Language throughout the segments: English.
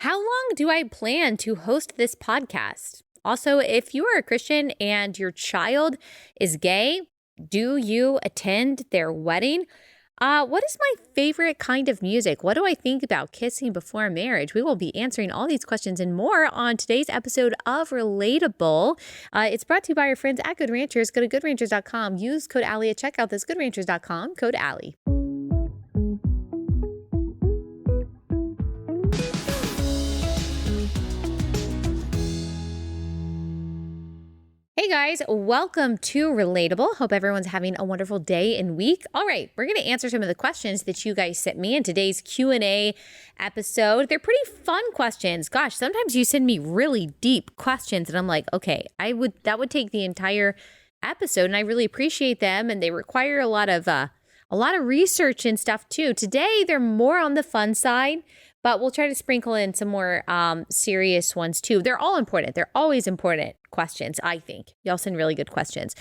How long do I plan to host this podcast? Also, if you are a Christian and your child is gay, do you attend their wedding? What is my favorite kind of music? What do I think about kissing before marriage? We will be answering all these questions and more on today's episode of Relatable. It's brought to you by our friends at Good Ranchers. Go to goodranchers.com. Use code Allie at checkout. That's goodranchers.com. Code Allie. Hey guys, welcome to Relatable. Hope everyone's having a wonderful day and week. All right, we're going to answer some of the questions that you guys sent me in today's Q&A episode. They're pretty fun questions. Gosh, sometimes you send me really deep questions and I'm like, okay, that would take the entire episode, and I really appreciate them, and they require a lot of research and stuff too. Today, they're more on the fun side, but we'll try to sprinkle in some more serious ones too. They're all important. They're always important questions, I think. Y'all send really good questions.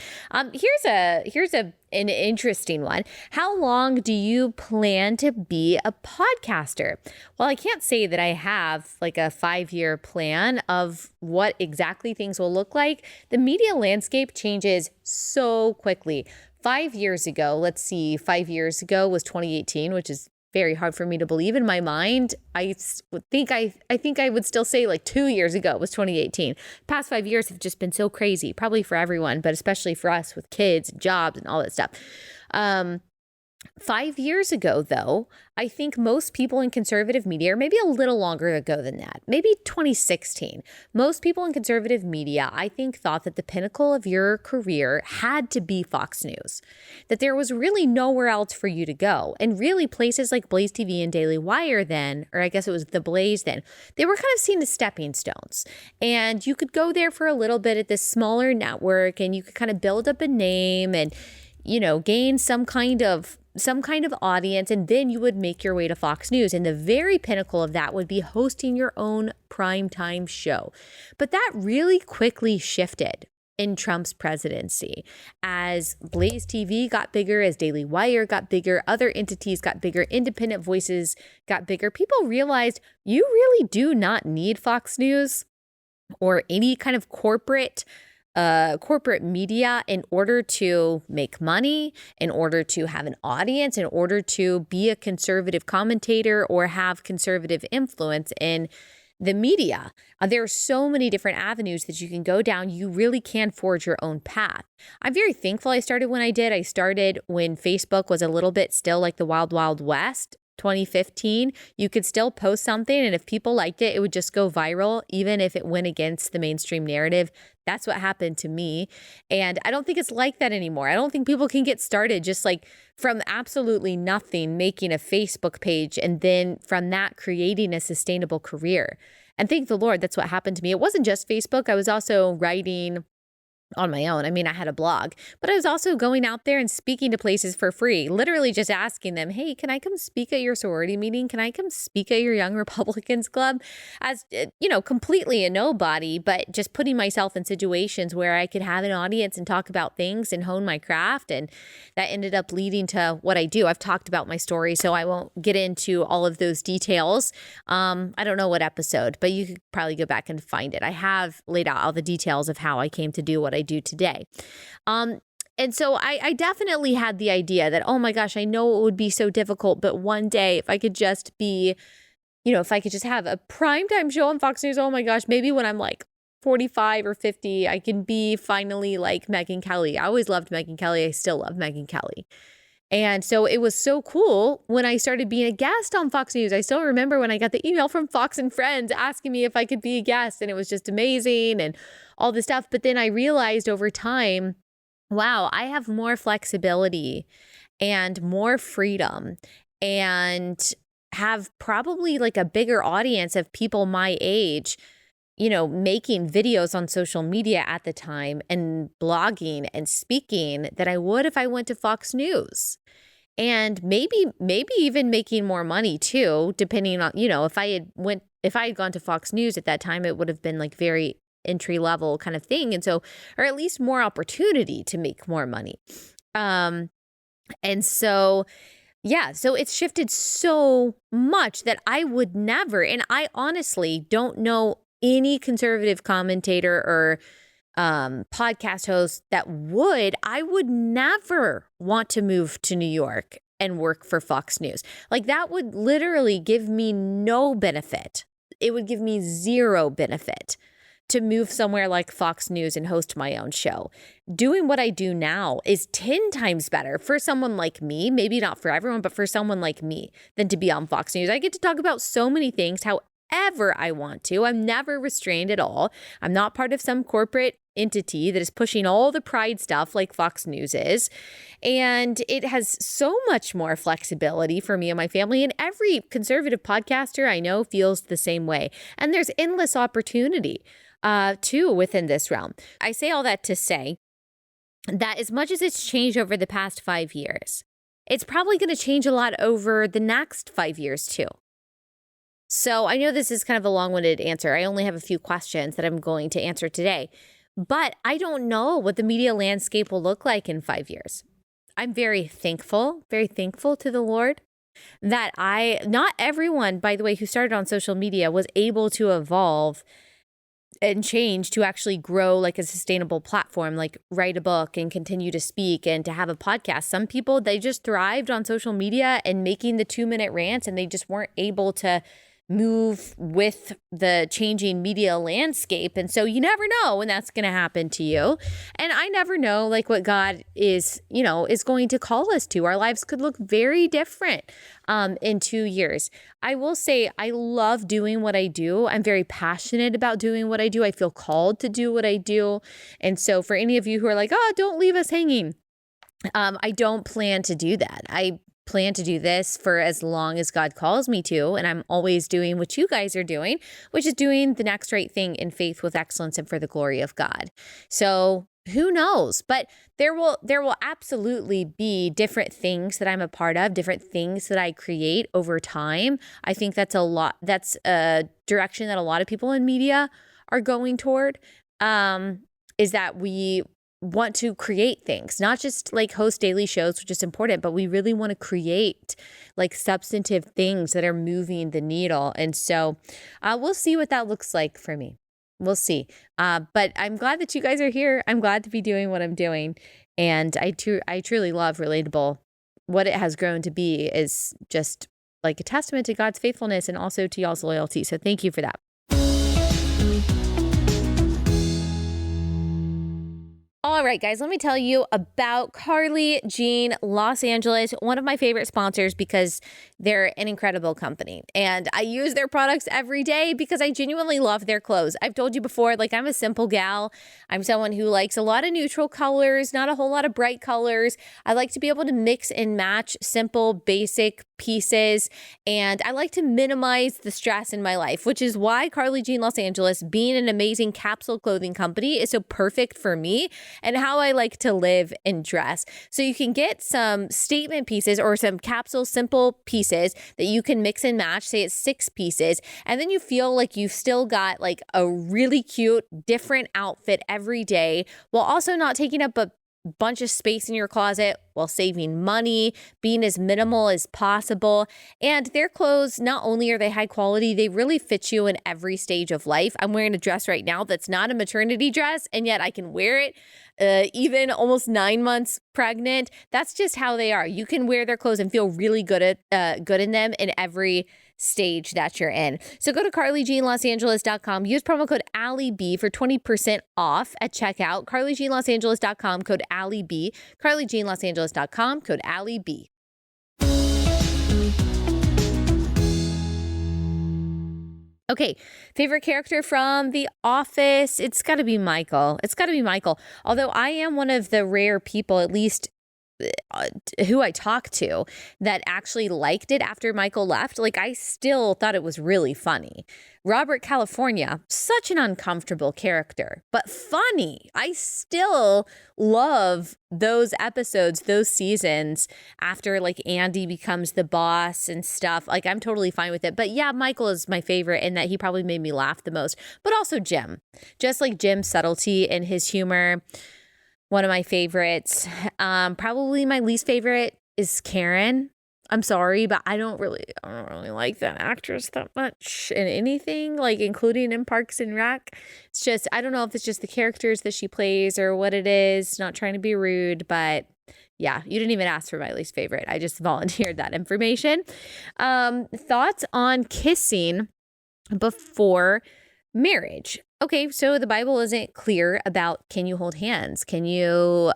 Here's an interesting one. How long do you plan to be a podcaster? Well, I can't say that I have like a 5-year plan of what exactly things will look like. The media landscape changes so quickly. 5 years ago, 5 years ago was 2018, which is very hard for me to believe in my mind. I think I would still say like 2 years ago was 2018. Past 5 years have just been so crazy, probably for everyone, but especially for us with kids and jobs and all that stuff. 5 years ago, though, I think most people in conservative media, or maybe a little longer ago than that, maybe 2016, most people in conservative media, I think, thought that the pinnacle of your career had to be Fox News, that there was really nowhere else for you to go. And really places like blazetv and Daily Wire then, or I guess it was The Blaze then, they were kind of seen as stepping stones. And you could go there for a little bit at this smaller network and you could kind of build up a name and, gain some kind of audience, and then you would make your way to Fox News. And the very pinnacle of that would be hosting your own primetime show. But that really quickly shifted in Trump's presidency as Blaze TV got bigger, as Daily Wire got bigger, other entities got bigger, independent voices got bigger. People realized you really do not need Fox News or any kind of corporate media in order to make money, in order to have an audience, in order to be a conservative commentator or have conservative influence in the media. There are so many different avenues that you can go down. You really can forge your own path. I'm very thankful I started when I did. I started when Facebook was a little bit still like the Wild Wild West. 2015, you could still post something, and if people liked it, it would just go viral, even if it went against the mainstream narrative. That's what happened to me. And I don't think it's like that anymore. I don't think people can get started just like from absolutely nothing, making a Facebook page, and then from that creating a sustainable career. And thank the Lord, that's what happened to me. It wasn't just Facebook. I was also writing on my own. I mean, I had a blog, but I was also going out there and speaking to places for free, literally just asking them, hey, can I come speak at your sorority meeting? Can I come speak at your Young Republicans Club? As, completely a nobody, but just putting myself in situations where I could have an audience and talk about things and hone my craft. And that ended up leading to what I do. I've talked about my story, so I won't get into all of those details. I don't know what episode, but you could probably go back and find it. I have laid out all the details of how I came to do what I do today. And so I definitely had the idea that, oh my gosh, I know it would be so difficult, but one day if I could just be, if I could just have a primetime show on Fox News, oh my gosh, maybe when I'm like 45 or 50, I can be finally like Megyn Kelly. I always loved Megyn Kelly. I still love Megyn Kelly. And so it was so cool when I started being a guest on Fox News. I still remember when I got the email from Fox and Friends asking me if I could be a guest, and it was just amazing and all this stuff. But then I realized over time, wow, I have more flexibility and more freedom and have probably like a bigger audience of people my age, making videos on social media at the time and blogging and speaking than I would if I went to Fox News. And maybe even making more money too, depending on, if I had gone to Fox News at that time, it would have been like very entry level kind of thing. And so, or at least more opportunity to make more money. And so Yeah, so it's shifted so much that I would never, and I honestly don't know any conservative commentator or podcast host that I would never want to move to New York and work for Fox News. Like that would literally give me no benefit. It would give me zero benefit to move somewhere like Fox News and host my own show. Doing what I do now is 10 times better for someone like me, maybe not for everyone, but for someone like me, than to be on Fox News. I get to talk about so many things however I want to. I'm never restrained at all. I'm not part of some corporate entity that is pushing all the pride stuff like Fox News is. And it has so much more flexibility for me and my family. And every conservative podcaster I know feels the same way. And there's endless opportunity too within this realm. I say all that to say that as much as it's changed over the past 5 years, it's probably going to change a lot over the next 5 years too. So I know this is kind of a long-winded answer. I only have a few questions that I'm going to answer today, but I don't know what the media landscape will look like in 5 years. I'm very thankful to the Lord that not everyone, by the way, who started on social media was able to evolve and change to actually grow like a sustainable platform, like write a book and continue to speak and to have a podcast. Some people, they just thrived on social media and making the 2-minute rants, and they just weren't able to move with the changing media landscape. And so you never know when that's going to happen to you. And I never know like what God is going to call us to. Our lives could look very different in 2 years. I will say I love doing what I do. I'm very passionate about doing what I do. I feel called to do what I do. And so for any of you who are like, oh, don't leave us hanging, I don't plan to do that. I plan to do this for as long as God calls me to. And I'm always doing what you guys are doing, which is doing the next right thing in faith with excellence and for the glory of God. So who knows? But there will absolutely be different things that I'm a part of, different things that I create over time. I think that's a direction that a lot of people in media are going toward, is that we want to create things, not just like host daily shows, which is important, but we really want to create like substantive things that are moving the needle. And so we'll see what that looks like for me. We'll see. But I'm glad that you guys are here. I'm glad to be doing what I'm doing. And I truly love Relatable. What it has grown to be is just like a testament to God's faithfulness and also to y'all's loyalty. So thank you for that. All right, guys, let me tell you about Carly Jean Los Angeles, one of my favorite sponsors because they're an incredible company. And I use their products every day because I genuinely love their clothes. I've told you before, like I'm a simple gal. I'm someone who likes a lot of neutral colors, not a whole lot of bright colors. I like to be able to mix and match simple, basic pieces. And I like to minimize the stress in my life, which is why Carly Jean Los Angeles, being an amazing capsule clothing company, is so perfect for me and how I like to live and dress. So you can get some statement pieces or some capsule simple pieces that you can mix and match, say it's 6 pieces, and then you feel like you've still got like a really cute, different outfit every day while also not taking up a bunch of space in your closet while saving money, being as minimal as possible. And their clothes, not only are they high quality, they really fit you in every stage of life. I'm wearing a dress right now that's not a maternity dress, and yet I can wear it even almost 9 months pregnant. That's just how they are. You can wear their clothes and feel really good in them in every stage that you're in. So go to carlyjeanlosangeles.com. Use promo code AllieB for 20% off at checkout. carlyjeanlosangeles.com, code AllieB. carlyjeanlosangeles.com, code AllieB. Okay, favorite character from The Office? It's got to be Michael. Although I am one of the rare people, at least who I talked to, that actually liked it after Michael left. Like, I still thought it was really funny. Robert California, such an uncomfortable character, but funny. I still love those episodes, those seasons after like Andy becomes the boss and stuff. Like, I'm totally fine with it. But yeah, Michael is my favorite in that he probably made me laugh the most, but also Jim, just like Jim's subtlety and his humor. One of my favorites. Probably my least favorite is Karen. I'm sorry, but I don't really like that actress that much in anything, like including in Parks and Rec. It's just, I don't know if it's just the characters that she plays or what it is. Not trying to be rude, but yeah, you didn't even ask for my least favorite. I just volunteered that information. Thoughts on kissing before marriage. Okay, so the Bible isn't clear about, can you hold hands? Can you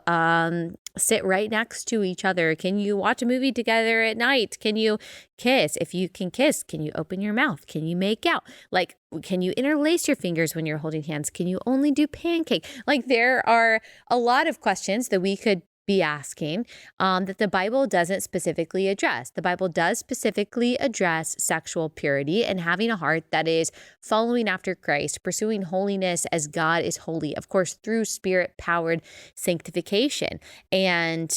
sit right next to each other? Can you watch a movie together at night? Can you kiss? If you can kiss, can you open your mouth? Can you make out? Like, can you interlace your fingers when you're holding hands? Can you only do pancake? Like, there are a lot of questions that we could be asking that the Bible doesn't specifically address. The Bible does specifically address sexual purity and having a heart that is following after Christ, pursuing holiness as God is holy, of course, through Spirit-powered sanctification, and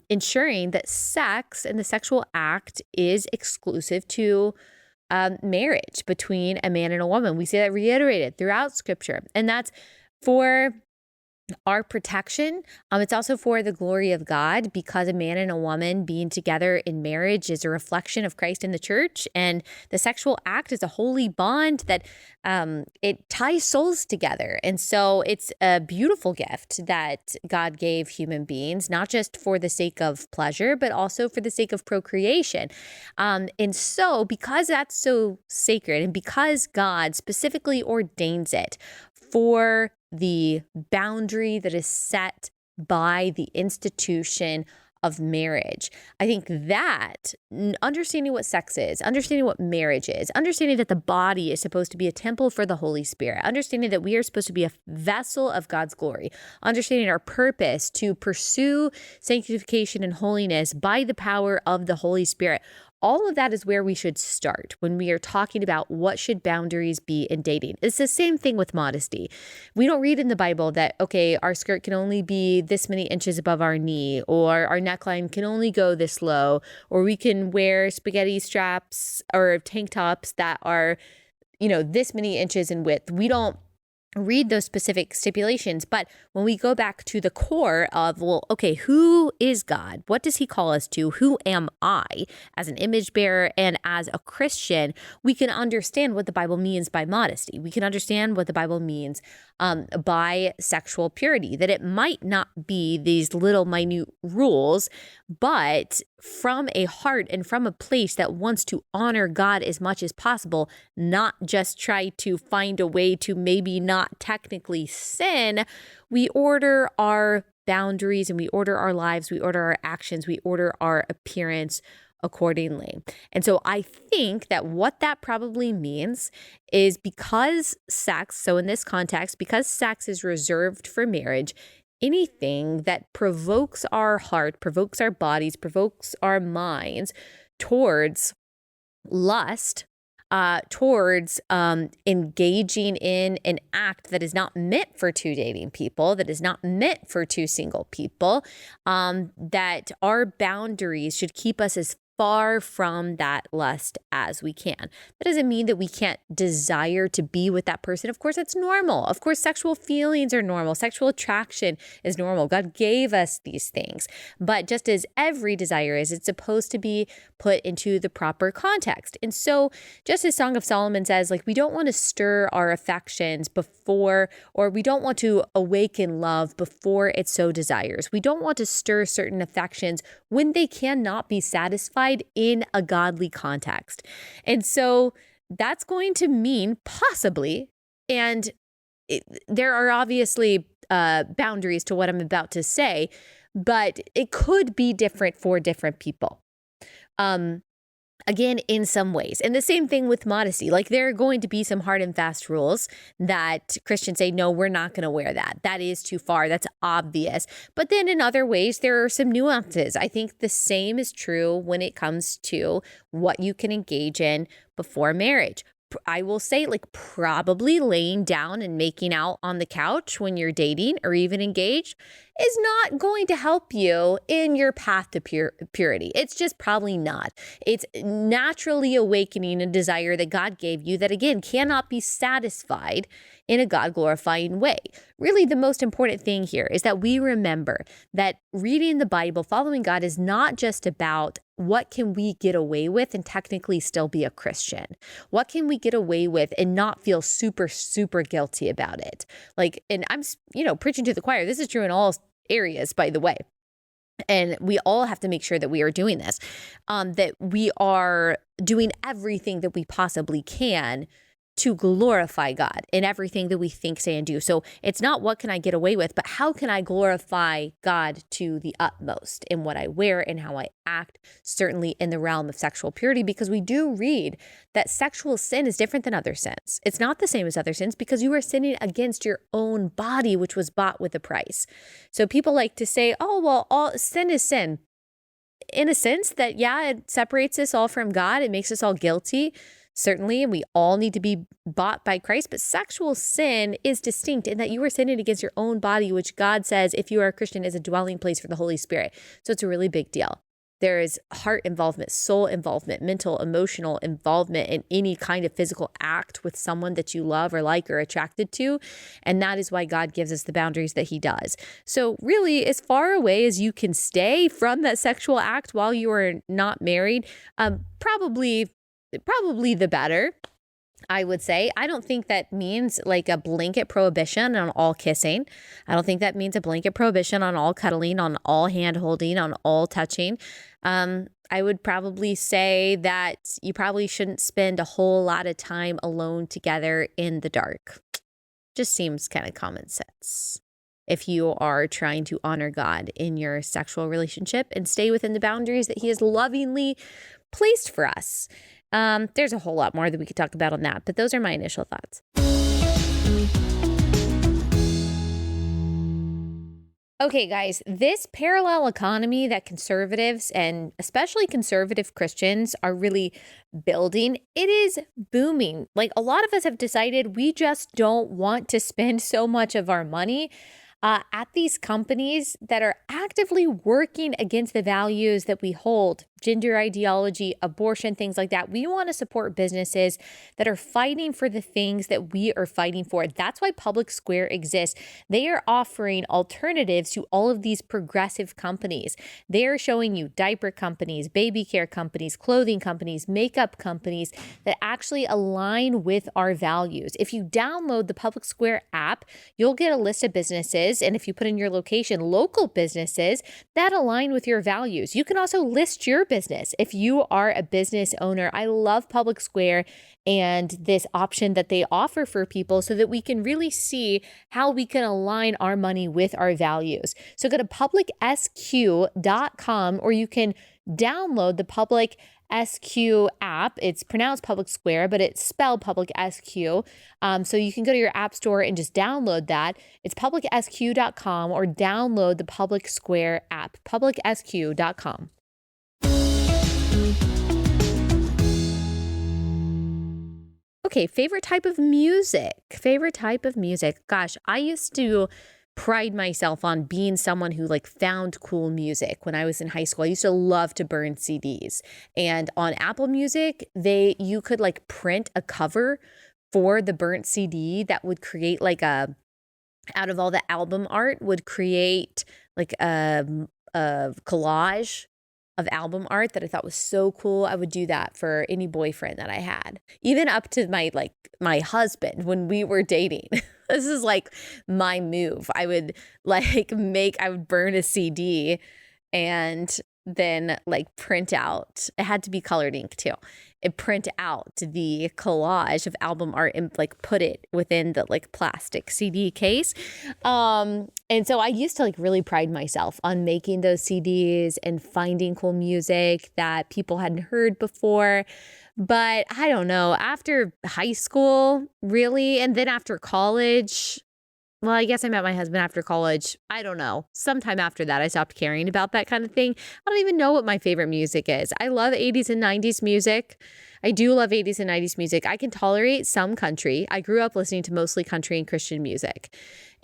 ensuring that sex and the sexual act is exclusive to marriage between a man and a woman. We see that reiterated throughout Scripture, and that's for our protection. It's also for the glory of God, because a man and a woman being together in marriage is a reflection of Christ in the church. And the sexual act is a holy bond that it ties souls together. And so it's a beautiful gift that God gave human beings, not just for the sake of pleasure, but also for the sake of procreation. And so because that's so sacred, and because God specifically ordains it for the boundary that is set by the institution of marriage, I think that understanding what sex is, understanding what marriage is, understanding that the body is supposed to be a temple for the Holy Spirit, understanding that we are supposed to be a vessel of God's glory, understanding our purpose to pursue sanctification and holiness by the power of the Holy Spirit. All of that is where we should start when we are talking about what should boundaries be in dating. It's the same thing with modesty. We don't read in the Bible that, okay, our skirt can only be this many inches above our knee, or our neckline can only go this low, or we can wear spaghetti straps or tank tops that are, this many inches in width. We don't read those specific stipulations. But when we go back to the core of, well, okay, who is God? What does he call us to? Who am I as an image bearer and as a Christian? We can understand what the Bible means by modesty. We can understand what the Bible means by sexual purity, that it might not be these little minute rules, but from a heart and from a place that wants to honor God as much as possible, not just try to find a way to maybe not technically sin. We order our boundaries, and we order our lives, we order our actions, we order our appearance accordingly. And so I think that what that probably means is, because sex, so in this context, because sex is reserved for marriage, anything that provokes our heart, provokes our bodies, provokes our minds towards lust, towards engaging in an act that is not meant for two dating people, that is not meant for two single people, that our boundaries should keep us as far from that lust as we can. That doesn't mean that we can't desire to be with that person. Of course, that's normal. Of course, sexual feelings are normal. Sexual attraction is normal. God gave us these things. But just as every desire is, it's supposed to be put into the proper context. And so just as Song of Solomon says, like, we don't want to stir our affections before, or we don't want to awaken love before it so desires. We don't want to stir certain affections when they cannot be satisfied in a godly context. And so that's going to mean possibly, and there are obviously boundaries to what I'm about to say, but it could be different for different people. Again, in some ways. And the same thing with modesty. Like, there are going to be some hard and fast rules that Christians say, no, we're not going to wear that. That is too far. That's obvious. But then in other ways, there are some nuances. I think the same is true when it comes to what you can engage in before marriage. I will say, like, probably laying down and making out on the couch when you're dating or even engaged is not going to help you in your path to purity. It's just probably not. It's naturally awakening a desire that God gave you that, again, cannot be satisfied in a God-glorifying way. Really, the most important thing here is that we remember that reading the Bible, following God, is not just about what can we get away with and technically still be a Christian. What can we get away with and not feel super, super guilty about it? Like, and I'm, preaching to the choir. This is true in all areas, by the way. And we all have to make sure that we are doing this, that we are doing everything that we possibly can to glorify God in everything that we think, say, and do. So it's not what can I get away with, but how can I glorify God to the utmost in what I wear and how I act, certainly in the realm of sexual purity, because we do read that sexual sin is different than other sins. It's not the same as other sins because you are sinning against your own body, which was bought with a price. So people like to say, oh, well, all sin is sin. In a sense that, yeah, it separates us all from God. It makes us all guilty. Certainly, and we all need to be bought by Christ, but sexual sin is distinct in that you are sinning against your own body, which God says, if you are a Christian, is a dwelling place for the Holy Spirit. So it's a really big deal. There is heart involvement, soul involvement, mental, emotional involvement in any kind of physical act with someone that you love or like or attracted to. And that is why God gives us the boundaries that he does. So really, as far away as you can stay from that sexual act while you are not married, probably the better, I would say. I don't think that means like a blanket prohibition on all kissing. I don't think that means a blanket prohibition on all cuddling, on all hand holding, on all touching. I would probably say that you probably shouldn't spend a whole lot of time alone together in the dark. Just seems kind of common sense if you are trying to honor God in your sexual relationship and stay within the boundaries that he has lovingly placed for us. There's a whole lot more that we could talk about on that, but those are my initial thoughts. Okay, guys, this parallel economy that conservatives and especially conservative Christians are really building, it is booming. Like a lot of us have decided we just don't want to spend so much of our money at these companies that are actively working against the values that we hold, gender ideology, abortion, things like that. We want to support businesses that are fighting for the things that we are fighting for. That's why Public Square exists. They are offering alternatives to all of these progressive companies. They are showing you diaper companies, baby care companies, clothing companies, makeup companies that actually align with our values. If you download the Public Square app, you'll get a list of businesses. And if you put in your location, local businesses that align with your values. You can also list your business if you are a business owner. I love Public Square and this option that they offer for people so that we can really see how we can align our money with our values. So go to publicsq.com, or you can download the Public SQ app. It's pronounced Public Square, but it's spelled Public SQ. So you can go to your app store and just download that. It's publicsq.com, or download the Public Square app, publicsq.com. Okay, favorite type of music. Gosh, I used to pride myself on being someone who found cool music when I was in high school. I used to love to burn CDs. And on Apple Music, you could print a cover for the burnt CD that would create out of all the album art, would create a collage of album art that I thought was so cool. I would do that for any boyfriend that I had, even up to my husband when we were dating. This is my move. I would burn a CD and then print out. It had to be colored ink too. And print out the collage of album art and put it within the plastic CD case. And so I used to really pride myself on making those CDs and finding cool music that people hadn't heard before. But I don't know, after high school, really, and then after college, well, I guess I met my husband after college. I don't know. Sometime after that, I stopped caring about that kind of thing. I don't even know what my favorite music is. I love 80s and 90s music. I do love 80s and 90s music. I can tolerate some country. I grew up listening to mostly country and Christian music.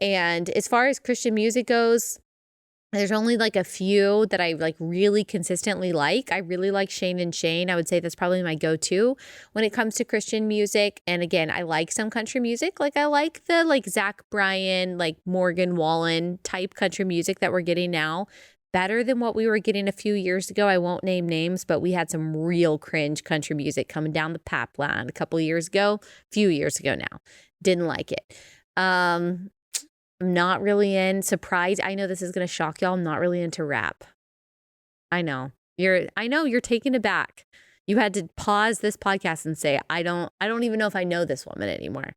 And as far as Christian music goes, There's only like a few that I like really consistently like. I really like Shane and Shane. I would say that's probably my go-to when it comes to Christian music. And again, I like some country music. Like I like the like Zach Bryan, like Morgan Wallen type country music that we're getting now. Better than what we were getting a few years ago. I won't name names, but we had some real cringe country music coming down the pipeline a couple years ago, few years ago now. Didn't like it. I'm not really in surprise. I know this is going to shock y'all. I'm not really into rap. I know you're taken aback. You had to pause this podcast and say, I don't even know if I know this woman anymore.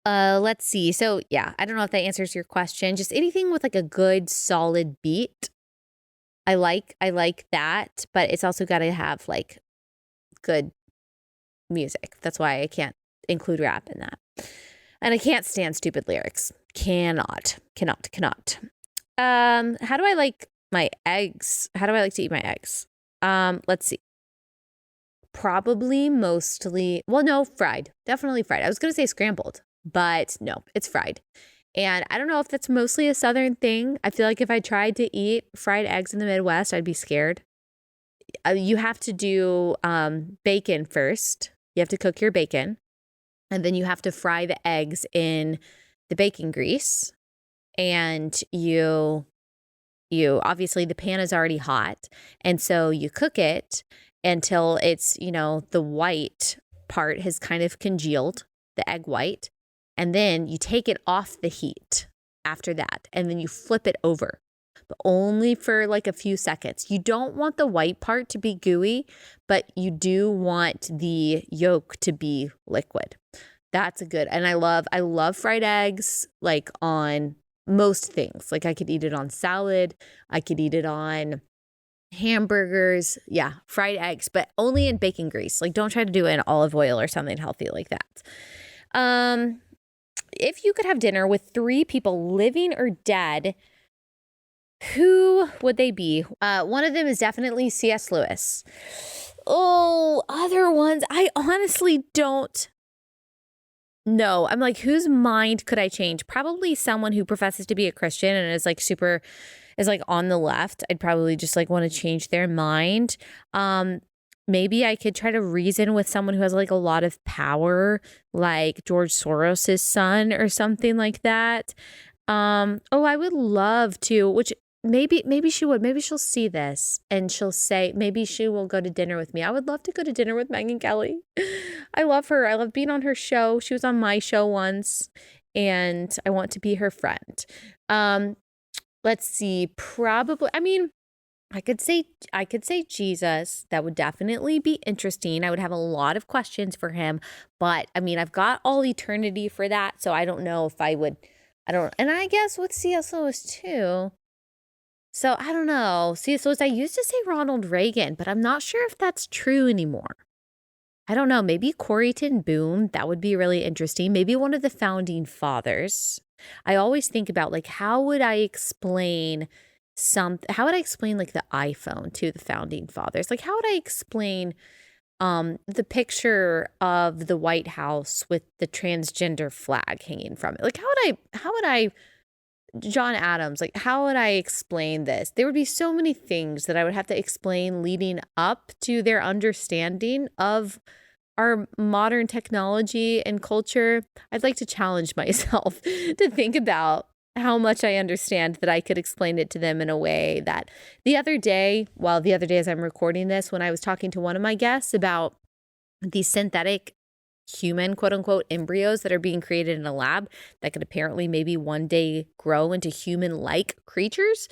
Let's see. So yeah, I don't know if that answers your question. Just anything with like a good solid beat. I like that, but it's also got to have like good music. That's why I can't include rap in that. And I can't stand stupid lyrics. Cannot. How do I like my eggs? How do I like to eat my eggs? Let's see. Probably mostly, well, no, fried. Definitely fried. I was going to say scrambled, but no, it's fried. And I don't know if that's mostly a Southern thing. I feel like if I tried to eat fried eggs in the Midwest, I'd be scared. You have to do bacon first. You have to cook your bacon. And then you have to fry the eggs in the bacon grease. And you obviously the pan is already hot. And so you cook it until it's, the white part has kind of congealed, the egg white. And then you take it off the heat after that. And then you flip it over, but only for like a few seconds. You don't want the white part to be gooey, but you do want the yolk to be liquid. That's a good, and I love fried eggs, like on most things. Like I could eat it on salad. I could eat it on hamburgers. Yeah, fried eggs, but only in bacon grease. Like don't try to do it in olive oil or something healthy like that. If you could have dinner with 3 people living or dead, who would they be? One of them is definitely C.S. Lewis. Oh, other ones, I honestly don't know. I'm like, whose mind could I change? Probably someone who professes to be a Christian and is like on the left. I'd probably just like want to change their mind. Maybe I could try to reason with someone who has like a lot of power, like George Soros's son or something like that. I would love to, which maybe she would. Maybe she'll see this and she'll say, maybe she will go to dinner with me. I would love to go to dinner with Megyn Kelly. I love her. I love being on her show. She was on my show once and I want to be her friend. Let's see. Probably, I could say Jesus. That would definitely be interesting. I would have a lot of questions for him, but I've got all eternity for that. So I don't know if I would, and I guess with C.S. Lewis too. So I don't know. C.S. Lewis, I used to say Ronald Reagan, but I'm not sure if that's true anymore. I don't know. Maybe Corrie ten Boom. That would be really interesting. Maybe one of the founding fathers. I always think about like, how would I explain like the iPhone to the founding fathers? Like, how would I explain the picture of the White House with the transgender flag hanging from it? Like, how would I John Adams, like, how would I explain this? There would be so many things that I would have to explain leading up to their understanding of our modern technology and culture. I'd like to challenge myself to think about how much I understand that I could explain it to them in a way that the other day as I'm recording this, when I was talking to one of my guests about these synthetic human, quote unquote, embryos that are being created in a lab that could apparently maybe one day grow into human-like creatures.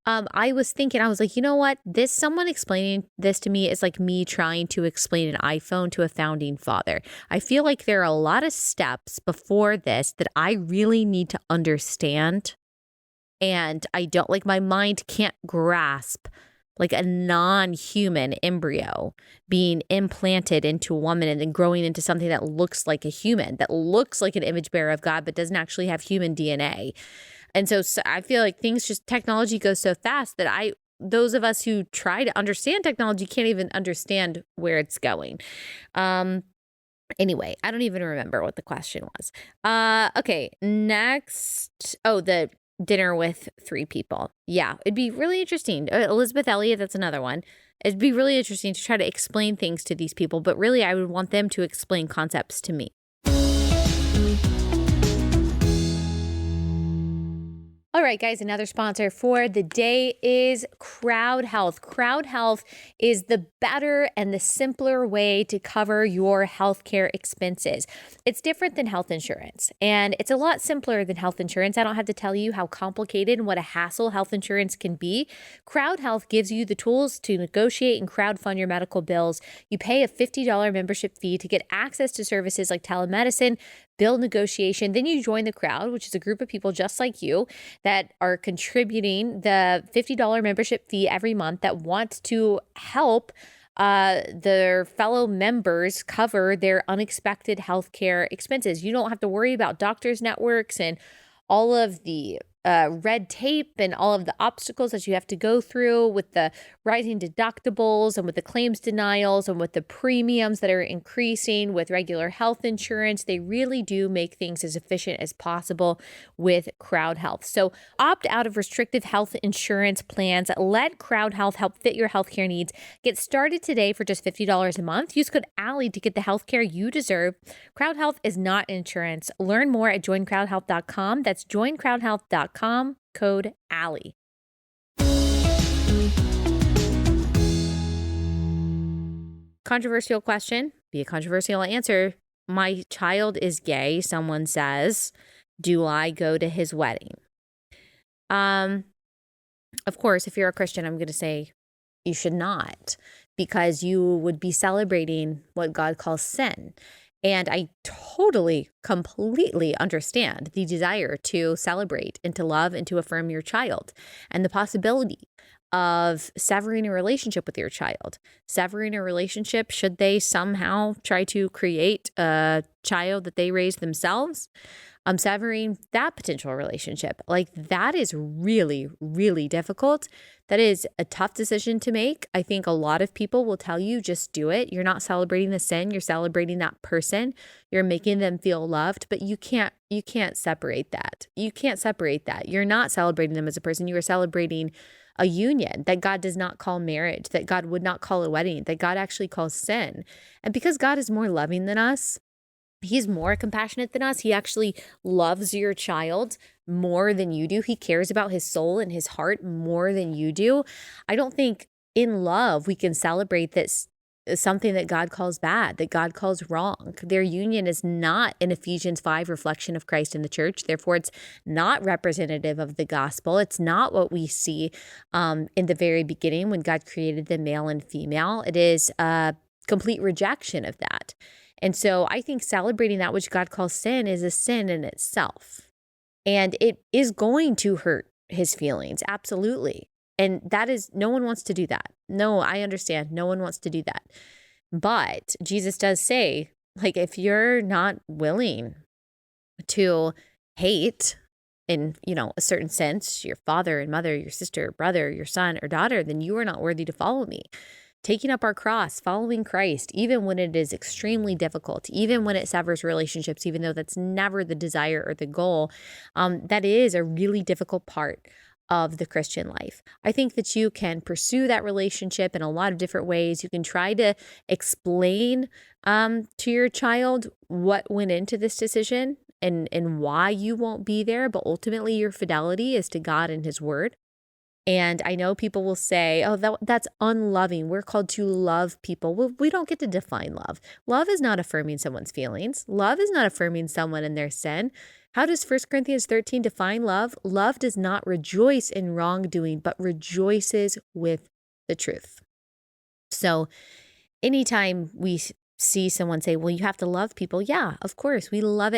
I was like, you know what? Someone explaining this to me is like me trying to explain an iPhone to a founding father. I feel like there are a lot of steps before this that I really need to understand. And I don't, like, my mind can't grasp like a non-human embryo being implanted into a woman and then growing into something that looks like a human, that looks like an image bearer of God, but doesn't actually have human DNA. And so I feel like technology goes so fast that those of us who try to understand technology can't even understand where it's going. Anyway, I don't even remember what the question was. Okay, next. Oh, the dinner with 3 people. Yeah, it'd be really interesting. Elizabeth Elliot, that's another one. It'd be really interesting to try to explain things to these people, but really I would want them to explain concepts to me. All right, guys, another sponsor for the day is Crowd Health. Crowd Health is the better and the simpler way to cover your healthcare expenses. It's different than health insurance, and it's a lot simpler than health insurance. I don't have to tell you how complicated and what a hassle health insurance can be. Crowd Health gives you the tools to negotiate and crowdfund your medical bills. You pay a $50 membership fee to get access to services like telemedicine, bill negotiation. Then you join the crowd, which is a group of people just like you that are contributing the $50 membership fee every month that want to help their fellow members cover their unexpected healthcare expenses. You don't have to worry about doctors' networks and all of the red tape and all of the obstacles that you have to go through with the rising deductibles and with the claims denials and with the premiums that are increasing with regular health insurance. They really do make things as efficient as possible with Crowd Health. So opt out of restrictive health insurance plans. Let Crowd Health help fit your healthcare needs. Get started today for just $50 a month. Use code Allie to get the healthcare you deserve. Crowd Health is not insurance. Learn more at joincrowdhealth.com. That's joincrowdhealth.com. Code Allie. Controversial question, be a controversial answer. My child is gay, someone says. Do I go to his wedding? Of course, if you're a Christian, I'm going to say you should not, because you would be celebrating what God calls sin. And I totally, completely understand the desire to celebrate and to love and to affirm your child and the possibility of severing a relationship with your child. Severing a relationship, should they somehow try to create a child that they raise themselves, severing that potential relationship. Like, that is really, really difficult. That is a tough decision to make. I think a lot of people will tell you, just do it. You're not celebrating the sin. You're celebrating that person. You're making them feel loved, but you can't separate that. You can't separate that. You're not celebrating them as a person. You are celebrating a union that God does not call marriage, that God would not call a wedding, that God actually calls sin. And because God is more loving than us, He's more compassionate than us. He actually loves your child more than you do. He cares about his soul and his heart more than you do. I don't think in love we can celebrate this something that God calls bad, that God calls wrong. Their union is not an Ephesians 5 reflection of Christ in the church. Therefore, it's not representative of the gospel. It's not what we see in the very beginning when God created the male and female. It is a complete rejection of that. And so I think celebrating that which God calls sin is a sin in itself. And it is going to hurt his feelings, absolutely. And that is, no one wants to do that. No, I understand. No one wants to do that. But Jesus does say, like, if you're not willing to hate in, a certain sense, your father and mother, your sister, brother, your son or daughter, then you are not worthy to follow me. Taking up our cross, following Christ, even when it is extremely difficult, even when it severs relationships, even though that's never the desire or the goal, that is a really difficult part of the Christian life. I think that you can pursue that relationship in a lot of different ways. You can try to explain to your child what went into this decision and why you won't be there, but ultimately your fidelity is to God and His Word. And I know people will say, oh, that's unloving. We're called to love people. Well, we don't get to define love. Love is not affirming someone's feelings. Love is not affirming someone in their sin. How does 1 Corinthians 13 define love? Love does not rejoice in wrongdoing, but rejoices with the truth. So anytime we see someone say, well, you have to love people. Yeah, of course. We love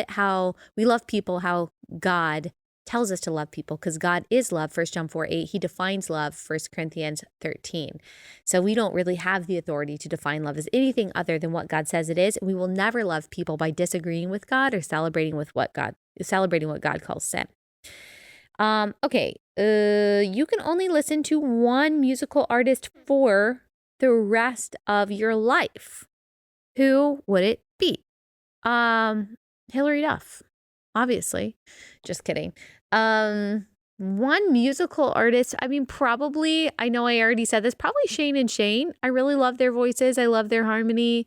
people how God tells us to love people, because God is love. 1 John 4:8, He defines love. 1 Corinthians 13. So we don't really have the authority to define love as anything other than what God says it is. And we will never love people by disagreeing with God or celebrating what God calls sin. Okay. You can only listen to one musical artist for the rest of your life. Who would it be? Hilary Duff. Obviously. Just kidding. One musical artist, I mean, probably, I know I already said this, probably Shane and Shane. I really love their voices. I love their harmony.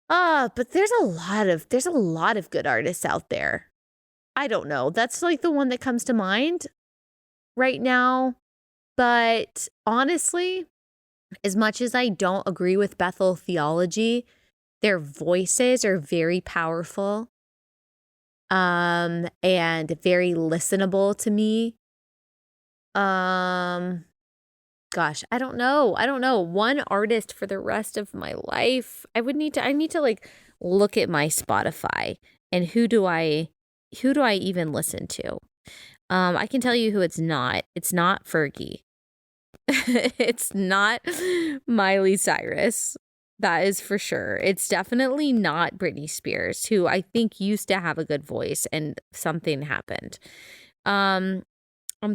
But there's a lot of good artists out there. I don't know. That's like the one that comes to mind right now. But honestly, as much as I don't agree with Bethel theology, their voices are very powerful. And very listenable to me. Gosh, I don't know. One artist for the rest of my life. I need to like look at my Spotify and who do I even listen to? I can tell you who it's not. It's not Fergie. It's not Miley Cyrus. That is for sure. It's definitely not Britney Spears, who I think used to have a good voice and something happened. I'm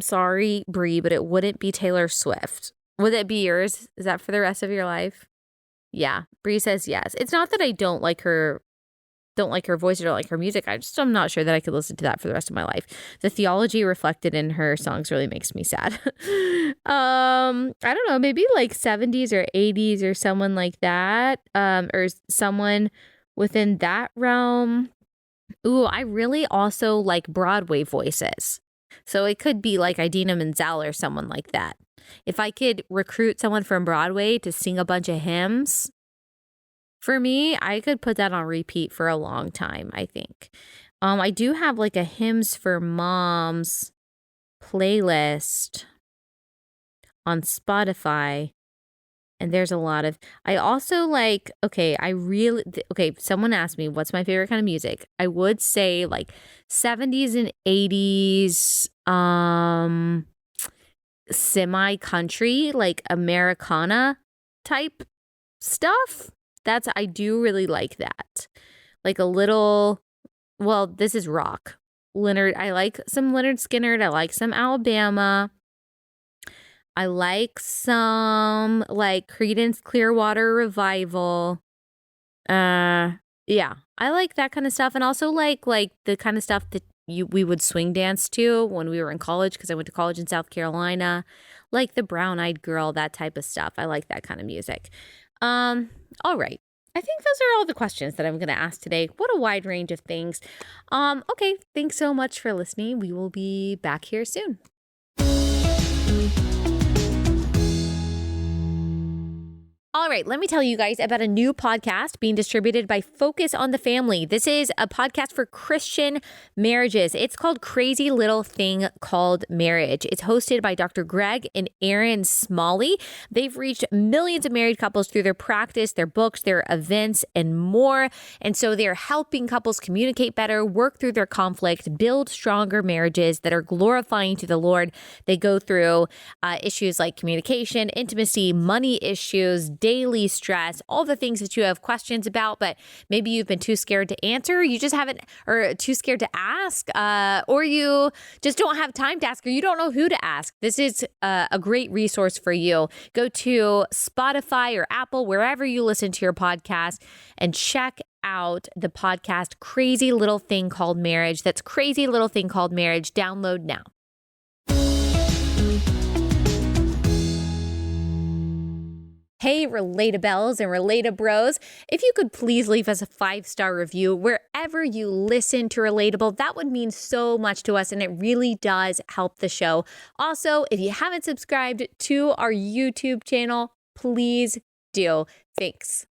sorry, Brie, but it wouldn't be Taylor Swift. Would it be yours? Is that for the rest of your life? Yeah. Brie says yes. It's not that I don't like her voice or don't like her music. I'm not sure that I could listen to that for the rest of my life. The theology reflected in her songs really makes me sad. I don't know, maybe like 70s or 80s or someone like that. Or someone within that realm. Ooh, I really also like Broadway voices. So it could be like Idina Menzel or someone like that. If I could recruit someone from Broadway to sing a bunch of hymns, for me, I could put that on repeat for a long time, I think. I do have like a hymns for moms playlist on Spotify. And there's a lot of, I also like, someone asked me, what's my favorite kind of music? I would say like 70s and 80s, semi-country, like Americana type stuff. I do really like that. Like a little, well, this is rock. I like some Leonard Skinner. I like some Alabama. I like some like Creedence Clearwater Revival. Yeah, I like that kind of stuff. And also like the kind of stuff that we would swing dance to when we were in college, because I went to college in South Carolina, like the Brown Eyed Girl, that type of stuff. I like that kind of music. All right. I think those are all the questions that I'm going to ask today. What a wide range of things. Okay. Thanks so much for listening. We will be back here soon. All right, let me tell you guys about a new podcast being distributed by Focus on the Family. This is a podcast for Christian marriages. It's called Crazy Little Thing Called Marriage. It's hosted by Dr. Greg and Aaron Smalley. They've reached millions of married couples through their practice, their books, their events, and more. And so they're helping couples communicate better, work through their conflict, build stronger marriages that are glorifying to the Lord. They go through issues like communication, intimacy, money issues, daily stress, all the things that you have questions about, but maybe you've been too scared to answer, you just haven't, or too scared to ask, or you just don't have time to ask, or you don't know who to ask. This is a great resource for you. Go to Spotify or Apple, wherever you listen to your podcast, and check out the podcast Crazy Little Thing Called Marriage. That's Crazy Little Thing Called Marriage. Download now. Hey, Relatabelles and Relatabros, if you could please leave us a 5-star review wherever you listen to Relatable, that would mean so much to us, and it really does help the show. Also, if you haven't subscribed to our YouTube channel, please do. Thanks.